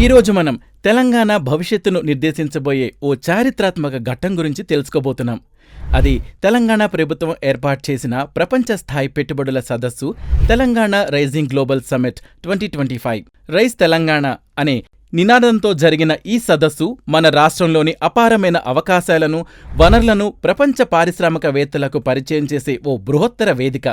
ఈరోజు మనం తెలంగాణ భవిష్యత్తును నిర్దేశించబోయే ఓ చారిత్రాత్మక ఘట్టం గురించి తెలుసుకోబోతున్నాం. అది తెలంగాణ ప్రభుత్వం ఏర్పాటు చేసిన ప్రపంచ స్థాయి పెట్టుబడుల సదస్సు Telangana rising global summit 2025. Rise Telangana అనే నినాదంతో జరిగిన ఈ సదస్సు మన రాష్ట్రంలోని అపారమైన అవకాశాలను, వనరులను ప్రపంచ పారిశ్రామికవేత్తలకు పరిచయం చేసే ఓ బృహత్తర వేదిక.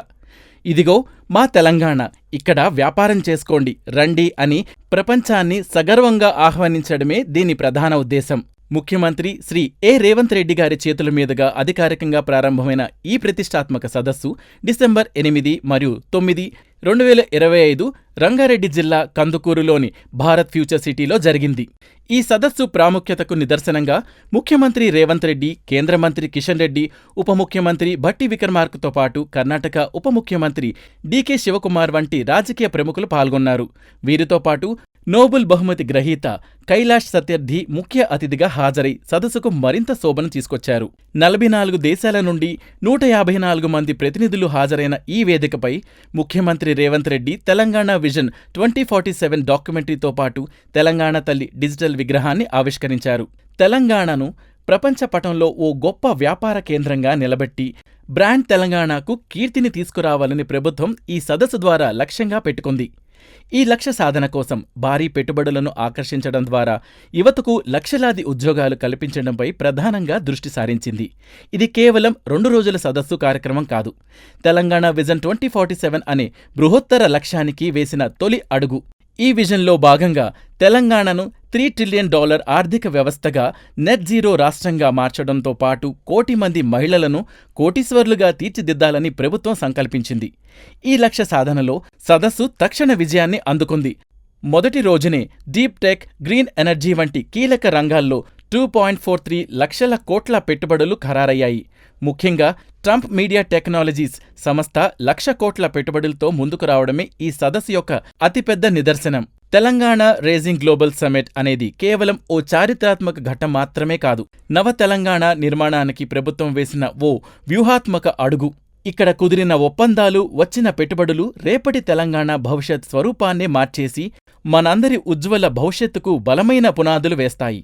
ఇదిగో మా తెలంగాణ, ఇక్కడ వ్యాపారం చేసుకోండి రండి అని ప్రపంచాన్ని సగర్వంగా ఆహ్వానించడమే దీని ప్రధాన ఉద్దేశం. ముఖ్యమంత్రి శ్రీ రేవంత్ రెడ్డి గారి చేతుల మీదుగా అధికారికంగా ప్రారంభమైన ఈ ప్రతిష్టాత్మక సదస్సు డిసెంబర్ 8 మరియు 9, 2025 రంగారెడ్డి జిల్లా కందుకూరులోని భారత్ ఫ్యూచర్ సిటీలో జరిగింది. ఈ సదస్సు ప్రాముఖ్యతకు నిదర్శనంగా ముఖ్యమంత్రి రేవంత్ రెడ్డి, కేంద్ర మంత్రి కిషన్ రెడ్డి, ఉప ముఖ్యమంత్రి భట్టి విక్రమార్కతో పాటు కర్ణాటక ఉప ముఖ్యమంత్రి డీకే శివకుమార్ వంటి రాజకీయ ప్రముఖులు పాల్గొన్నారు. వీరితో పాటు నోబెల్ బహుమతి గ్రహీత కైలాష్ సత్యార్థి ముఖ్య అతిథిగా హాజరై సదస్సుకు మరింత శోభను తీసుకొచ్చారు. 44 దేశాల నుండి 154 మంది ప్రతినిధులు హాజరైన ఈ వేదికపై ముఖ్యమంత్రి రేవంత్ రెడ్డి తెలంగాణ విజన్ 2047 డాక్యుమెంటరీతో పాటు తెలంగాణ తల్లి డిజిటల్ విగ్రహాన్ని ఆవిష్కరించారు. తెలంగాణను ప్రపంచ పటంలో ఓ గొప్ప వ్యాపార కేంద్రంగా నిలబెట్టి బ్రాండ్ తెలంగాణకు కీర్తిని తీసుకురావాలని ప్రభుత్వం ఈ సదస్సు ద్వారా లక్ష్యంగా పెట్టుకుంది. ఈ లక్ష్య సాధన కోసం భారీ పెట్టుబడులను ఆకర్షించడం ద్వారా యువతకు లక్షలాది ఉద్యోగాలు కల్పించడంపై ప్రధానంగా దృష్టి సారించింది. ఇది కేవలం 2 రోజుల సదస్సు కార్యక్రమం కాదు. తెలంగాణ విజన్ 2047 అనే బృహత్తర లక్ష్యానికి వేసిన తొలి అడుగు. ఈ విజన్లో భాగంగా తెలంగాణను $3 ట్రిలియన్ ఆర్థిక వ్యవస్థగా, నెట్ జీరో రాష్ట్రంగా మార్చడంతో పాటు 1 కోటి మంది మహిళలను కోటీశ్వర్లుగా తీర్చిదిద్దాలని ప్రభుత్వం సంకల్పించింది. ఈ లక్ష్య సాధనలో సదస్సు తక్షణ విజయాన్ని అందుకుంది. మొదటి రోజునే డీప్ టెక్, గ్రీన్ ఎనర్జీ వంటి కీలక రంగాల్లో 2.43 లక్షల కోట్ల పెట్టుబడులు ఖరారయ్యాయి. ముఖ్యంగా ట్రంప్ మీడియా టెక్నాలజీస్ సంస్థ 1,00,000 కోట్ల పెట్టుబడులతో ముందుకు రావడమే ఈ సదస్సు యొక్క అతిపెద్ద నిదర్శనం. తెలంగాణ రైజింగ్ గ్లోబల్ సమ్మిట్ అనేది కేవలం ఓ చారిత్రాత్మక ఘట్టం మాత్రమే కాదు, నవ తెలంగాణ నిర్మాణానికి ప్రభుత్వం వేసిన ఓ వ్యూహాత్మక అడుగు. ఇక్కడ కుదిరిన ఒప్పందాలు, వచ్చిన పెట్టుబడులు రేపటి తెలంగాణ భవిష్యత్ స్వరూపాన్నే మార్చేసి మనందరి ఉజ్వల భవిష్యత్తుకు బలమైన పునాదులు వేస్తాయి.